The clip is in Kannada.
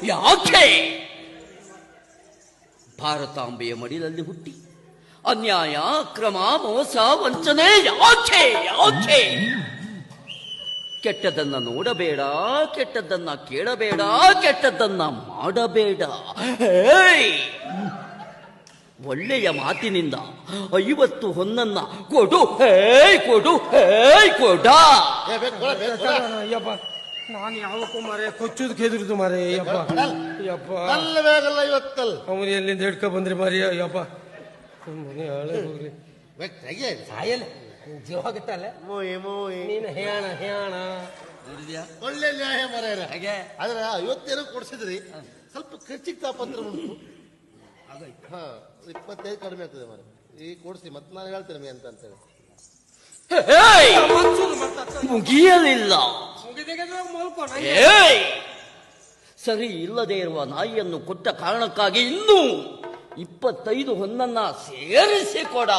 ಯಾಕೆ ಭಾರತಾಂಬೆಯ ಮಡಿಲಲ್ಲಿ ಹುಟ್ಟಿ ಅನ್ಯಾಯ ಅಕ್ರಮ ಮೋಸ ವಂಚನೆ ಯಾಕೆ ಯಾಕೆ? ಕೆಟ್ಟದನ್ನ ನೋಡಬೇಡ, ಕೆಟ್ಟದ್ದನ್ನ ಕೇಳಬೇಡ, ಕೆಟ್ಟದ್ದನ್ನ ಮಾಡಬೇಡ. ಒಳ್ಳೆಯ ಮಾತಿನಿಂದ 50 ಹೊನ್ನನ್ನ ಕೊಡು, ಕೊಡು, ಕೊಡ. ನಾನು ಯಾವಕ್ಕೂ ಮಾರೇ ಕೊಚ್ಚುದಕ್ಕೆ ಹೆದರುದು ಮಾರೇ. ಯಪ್ಪ ಯಪ್ಪ ಅವನು ಎಲ್ಲಿಂದ ಹಿಡ್ಕೊ ಬಂದ್ರಿ ಮಾರಿಯ. ಯಪ್ಪ ಮನೆ ಹಾಳೆ ಹೋಗ್ರಿ ಸಾಯಲ್ಲ ಜೀವ ಆಗುತ್ತಲ್ಲ. ನೀನು ಹೇಣ ಹೇಣ ಒಳ್ಳೆ ನ್ಯಾಯ ಮರ ಆದ್ರೆ 50 ಕೊಡ್ಸಿದ್ರಿ, ಸ್ವಲ್ಪ ಖರ್ಚಿಗೆ ತಾಪತ್ರ ಉಂಟು. 25 ಕಡಿಮೆ ಆಗ್ತದೆ ಮರ. ಈಗ ಕೊಡ್ಸಿ ಮತ್ತೆ ನಾನು ಹೇಳ್ತೇನೆ ಅಂತ ಹೇಳಿ ಮುಗಿಯಲಿಲ್ಲ. ಸರಿ ಇಲ್ಲದೆ ಇರುವ ನಾಯಿಯನ್ನು ಕೊಟ್ಟ ಕಾರಣಕ್ಕಾಗಿ ಇನ್ನೂ 25 ಹೊನ್ನನ್ನ ಸೇರಿಸಿ ಕೊಡ.